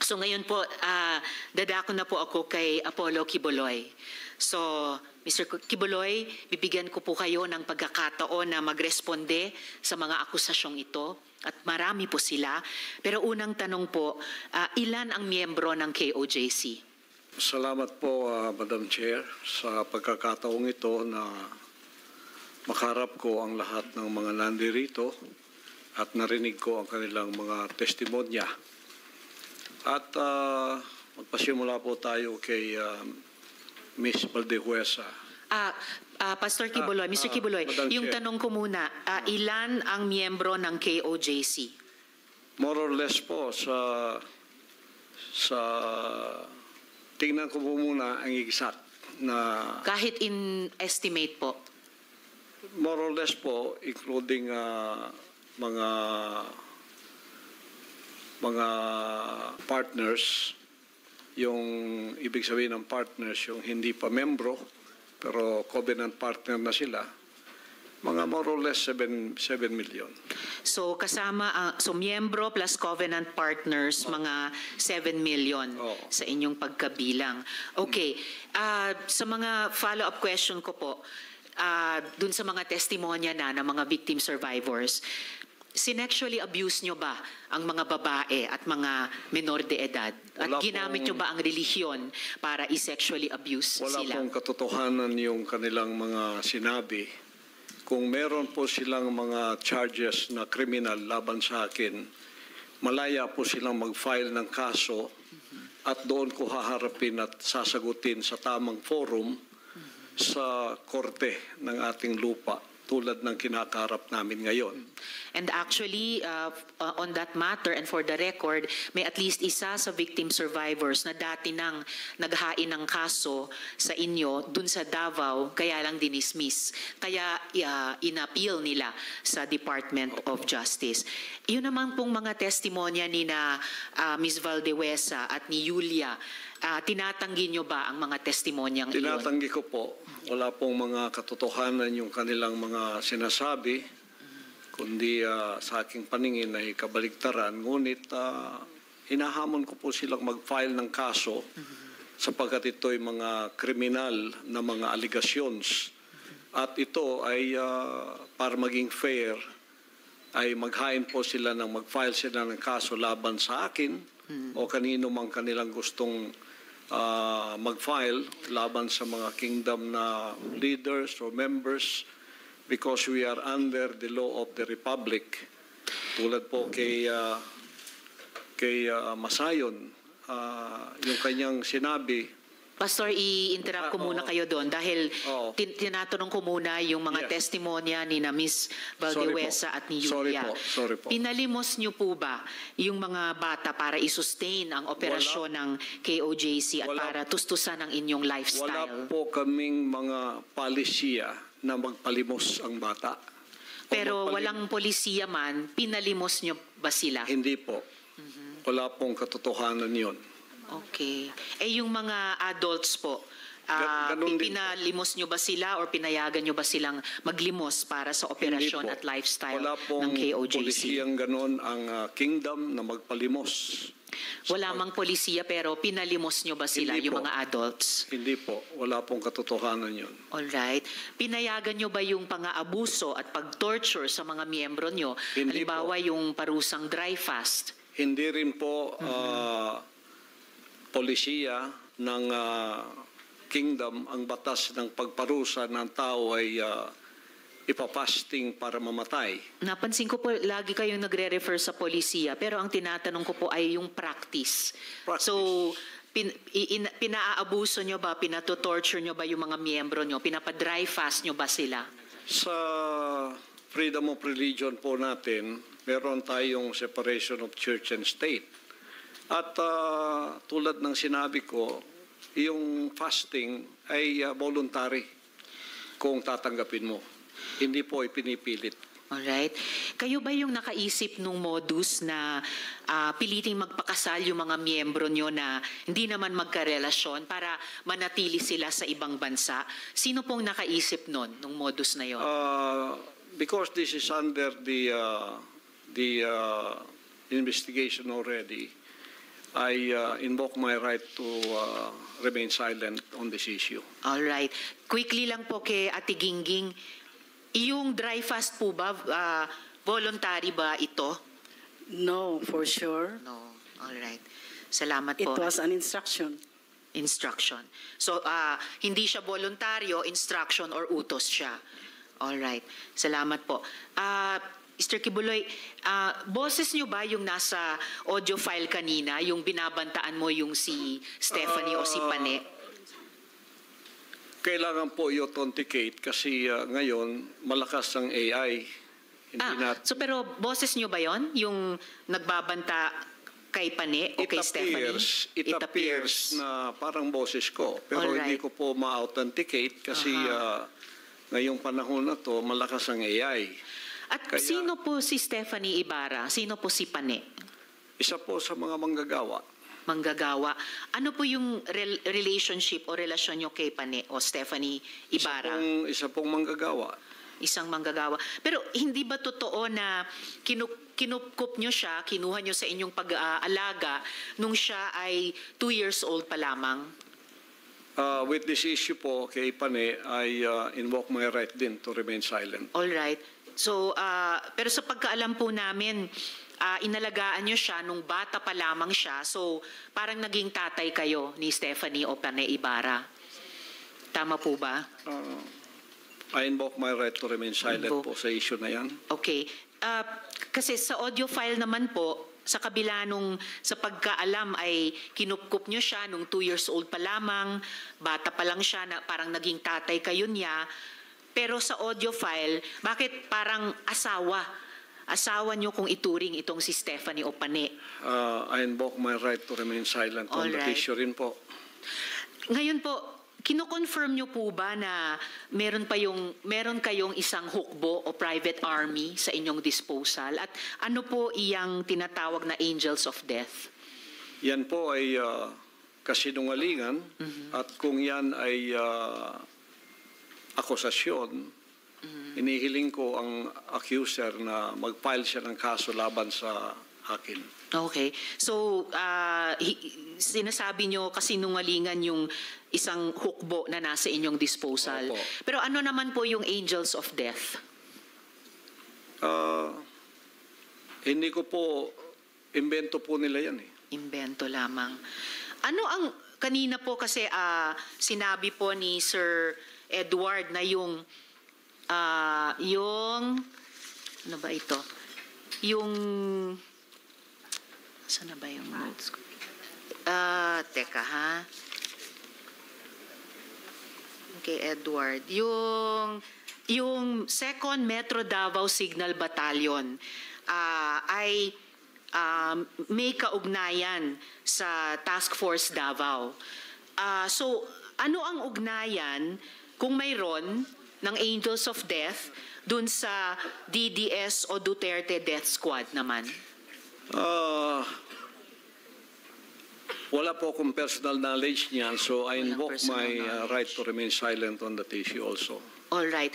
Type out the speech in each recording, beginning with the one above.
So ngayon po, dadako na po ako kay Apollo Quiboloy. So, Mr. Quiboloy, bibigyan ko po kayo ng pagkakataon na magresponde sa mga akusasyong ito. At marami po sila. Pero unang tanong po, ilan ang miyembro ng KOJC? Salamat po, Madam Chair, sa pagkakataong ito na makarap ko ang lahat ng mga nandirito at narinig ko ang kanilang mga testimonya. At magpasimula po tayo kay Ms. Valdehuesa. Pastor Quiboloy, Mr. Quiboloy, yung tanong ko muna, ilan ang miyembro ng KOJC? More or less po sa tingnan ko po muna ang exact na Kahit in estimate po. more or less po including mga partners, yung ibig sabihin ng partners, yung hindi pa membro, pero covenant partner na sila, mga more or less 7 million. So kasama, so miyembro plus covenant partners, mga 7 million sa inyong pagkabilang. Okay, sa mga follow-up question ko po, dun sa mga testimonya na ng mga victim survivors, sinexually abuse nyo ba ang mga babae at mga menor de edad? At ginamit nyo ba ang relihiyon para i-sexually abuse Wala sila? pong katotohanan yung kanilang mga sinabi. Kung meron po silang mga charges na kriminal laban sa akin, malaya po silang mag-file ng kaso at doon ko haharapin at sasagutin sa tamang forum sa korte ng ating lupa, tulad ng kinakaharap namin ngayon. And actually, on that matter and for the record, may at least isa sa victim survivors na dati nang naghain ng kaso sa inyo dun sa Davao, kaya lang dinismiss. Kaya inappeal nila sa Department of Justice. Yun naman pong mga testimonya ni na Ms. Valdehuesa at ni Julia, tinatanggi nyo ba ang mga testimonyang iyon? Tinatanggi ko po. Wala pong mga katotohanan yung kanilang mga sinasabi, kundi sa aking paningin ay kabaligtaran. Ngunit hinahamon ko po silang mag-file ng kaso sapagkat ito ay mga kriminal na mga allegations. At ito ay para maging fair, ay maghain po sila ng mag-file sila ng kaso laban sa akin o kanino mang kanilang gustong mag-file laban sa mga kingdom na leaders or members, because we are under the law of the Republic. Tulad po kay Masayon, yung kanyang sinabi. Pastor, i-interrupt ko muna kayo doon dahil tinatanong ko muna yung mga testimonya ni na Ms. Valdehuesa at ni Julia. Sorry po. Pinalimos niyo po ba yung mga bata para i-sustain ang operasyon ng KOJC at para tustusan ang inyong lifestyle? Wala po kaming mga palisiya na magpalimos ang bata. Pero walang polisiya man, pinalimos niyo ba sila? Hindi po. Wala pong katotohanan yun. Okay. Yung mga adults po, pinalimos nyo ba sila or pinayagan nyo ba silang maglimos para sa operasyon at lifestyle ng KOJC? Wala pong polisiyang ganon ang kingdom na magpalimos. Wala mang polisiya pero pinalimos nyo ba sila, yung mga adults? Hindi po. Wala pong katotohanan yun. Alright. Pinayagan nyo ba yung pang-aabuso at pag-torture sa mga miyembro nyo? Hindi Halimbawa yung parusang dry fast? Hindi rin po polisiya ng kingdom ang batas ng pagparusa ng tao ay ipapasting para mamatay. Napansin ko po, lagi kayong nagre-refer sa polisiya, pero ang tinatanong ko po ay yung practice. So, pinaabuso nyo ba, pinatotorture nyo ba yung mga miyembro nyo? Pinapa-dry fast nyo ba sila? Sa freedom of religion po natin, meron tayong separation of church and state. At tulad ng sinabi ko, yung fasting ay voluntary kung tatanggapin mo. Hindi po ipinipilit. Alright. Kayo ba yung nakaisip nung modus na piliting magpakasal yung mga miyembro nyo na hindi naman magkarelasyon para manatili sila sa ibang bansa? Sino pong nakaisip nun, nung modus na yon? Because this is under the investigation already, I invoke my right to remain silent on this issue. All right. Quickly lang po kay Ate Gingging, yung dry fast po ba, voluntary ba ito? No, for sure. No. All right. Salamat It po. was an instruction. Instruction. So, hindi siya voluntaryo, instruction or utos siya. All right. Salamat po. Mr. Kibuloy, boses nyo ba yung nasa audio file kanina, yung binabantaan mo yung si Stephanie o si Pane? Kailangan po i-authenticate kasi ngayon malakas ang AI. So pero boses nyo ba yon yung nagbabanta kay Pane o kay Stephanie? It appears na parang boses ko. Pero Alright. hindi ko po ma-authenticate kasi ngayong panahon na to malakas ang AI. At Kaya- sino po si Stephanie Ibarra? Sino po si Pane? Isa po sa mga manggagawa. Manggagawa. Ano po yung relationship o relasyon nyo kay Pane o Stephanie Ibarra? Isa pong manggagawa. Isang manggagawa. Pero hindi ba totoo na kinupkup nyo siya, kinuha nyo sa inyong pag-aalaga nung siya ay 2 years old pa lamang? With this issue po kay Pane, I invoke my right din to remain silent. All right. So, pero sa pagkaalam po namin, inalagaan nyo siya nung bata pa lamang siya. So, parang naging tatay kayo ni Stephanie o Pane Ibarra. Tama po ba? I invoke my right to remain silent Invoke. po sa issue na yan. Okay. Kasi sa audio file naman po, sa kabila nung sa pagkaalam ay kinupkup nyo siya nung 2 years old pa lamang, bata pa lang siya, na parang naging tatay kayo niya. Pero sa audio file, bakit parang asawa? Asawa nyo kung ituring itong si Stephanie o Pane. I invoke my right to remain silent on that Alright. issue rin po. Ngayon po, kino-confirm nyo po ba na meron kayong isang hukbo o private army sa inyong disposal? At ano po iyang tinatawag na angels of death? Yan po ay kasinungalingan at kung yan ay akusasyon, inihiling ko ang accuser na mag-file siya ng kaso laban sa akin. Okay. So, sinasabi nyo kasinungalingan yung isang hukbo na nasa inyong disposal. Opo. Pero ano naman po yung angels of death? Hindi ko po, imbento po nila yan eh. Invento lamang. Ano ang, kanina po kasi sinabi po ni Sir Edward na yung, ano ba ito? Yung, saan na ba yung notes ko? Teka ha. Okay, Edward. Yung 2nd Metro Davao Signal Battalion ay may kaugnayan sa Task Force Davao. So, ano ang ugnayan kung mayroon ng Angels of Death dun sa DDS o Duterte Death Squad naman? Wala po akong personal knowledge niyan, so I Walang invoke personal my knowledge. right to remain silent on that issue also. All right.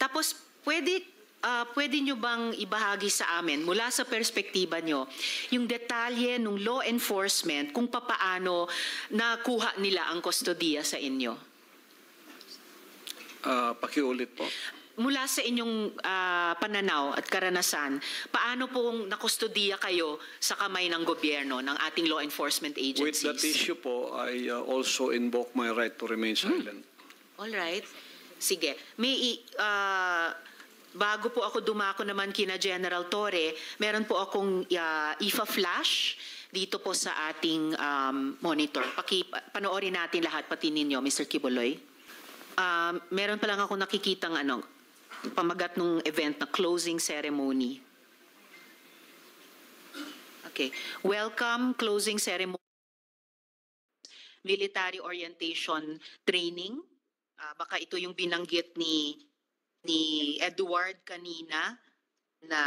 Tapos, pwede nyo bang ibahagi sa amin, mula sa perspektiba nyo, yung detalye ng law enforcement kung papaano nakuha nila ang kustodiya sa inyo? Pakiulit po. Mula sa inyong pananaw at karanasan, paano pong nakustodiya kayo sa kamay ng gobyerno, ng ating law enforcement With agencies? that issue po, I also invoke my right to remain silent. All right. Sige. Bago po ako dumako naman kina General Torre, meron po akong IFA flash dito po sa ating monitor. Panoorin natin lahat, pati ninyo, Mr. Kibuloy. Meron pa lang ako nakikitang pamagat ng event na closing ceremony. Okay. Welcome, closing ceremony. Military orientation training. Baka ito yung binanggit ni Edward kanina na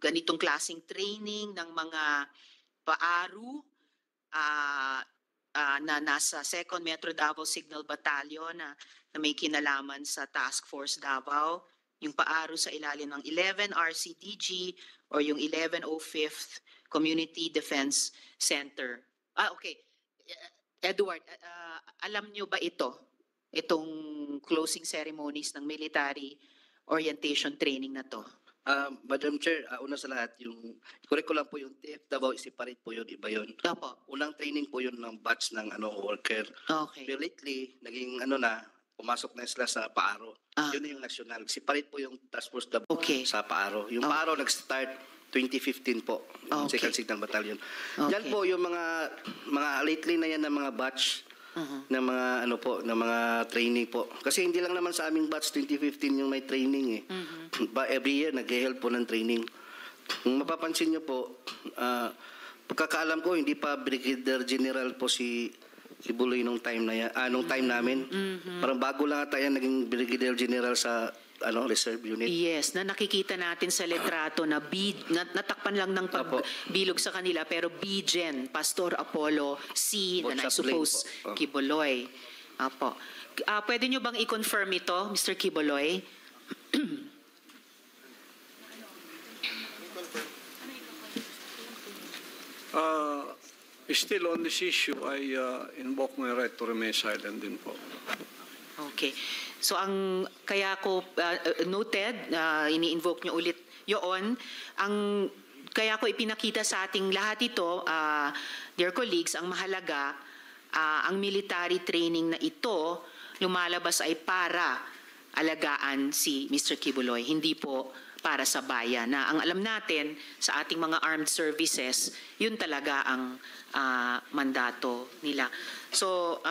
ganitong klaseng training ng mga paaru na nasa 2nd Metro Davao Signal Battalion na may kinalaman sa Task Force Davao. yung paaro sa ilalim ng 11 RCDG or yung 1105th Community Defense Center. Okay. Edward, alam nyo ba itong closing ceremonies ng military orientation training na to? Madam Chair, una sa lahat, correct ko lang po yung TF Davao, separate po yun, iba yun. Opo. Unang training po yun ng batch ng worker. Okay. Pero lately, naging pumasok na sila sa Paaro. Yun na yung national. Separate po yung Task Force Davao Okay. sa Paaro. Yung Paaro nag-start 2015 po, yung Okay. Second Signal Battalion. Okay. Yan po yung mga lately na yan na mga batch na mga na mga training po. Kasi hindi lang naman sa aming batch 2015 yung may training eh. Every year nag-help po ng training. Kung mapapansin niyo po, pagkakaalam ko hindi pa Brigadier General po si Buloy nung time na yan, nung time namin. Parang bago lang ata yan naging Brigadier General sa reserve unit. Yes, na nakikita natin sa litrato na natakpan lang ng pagbilog sa kanila pero BGen, Pastor Apollo C, na I suppose Quiboloy. Apo. Pwede nyo bang i-confirm ito, Mr. Quiboloy? Still on this issue, I invoke my right to remain silent din po. Okay. So kaya ko noted, ini-invoke nyo ulit yun, kaya ko ipinakita sa ating lahat ito, dear colleagues, ang mahalaga, ang military training na ito, lumalabas ay para alagaan si Mr. Quiboloy, hindi po para sa bayan. Na ang alam natin sa ating mga armed services, yun talaga ang mandato nila. So,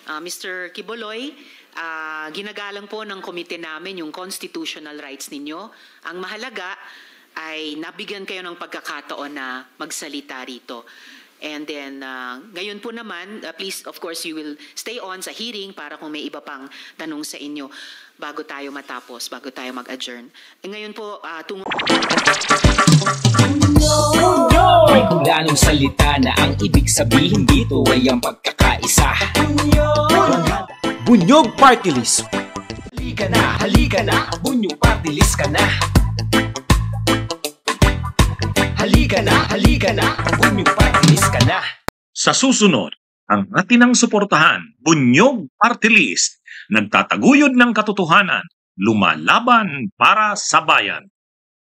Mr. Quiboloy, ginagalang po ng komite namin yung constitutional rights ninyo. Ang mahalaga ay nabigyan kayo ng pagkakataon na magsalita rito. And then, ngayon po naman, please, of course, you will stay on sa hearing para kung may iba pang tanong sa inyo bago tayo matapos, bago tayo mag-adjourn. Ngayon po, May kulanong salita na ang ibig sabihin dito ay ang pagkakaisa. Bunyog Party List. Halika na, Bunyog Party List ka na. Halika na, Bunyog Party List ka na. Sa susunod, ang atinang suportahan, Bunyog Party List, nagtataguyod ng katotohanan, lumalaban para sa bayan.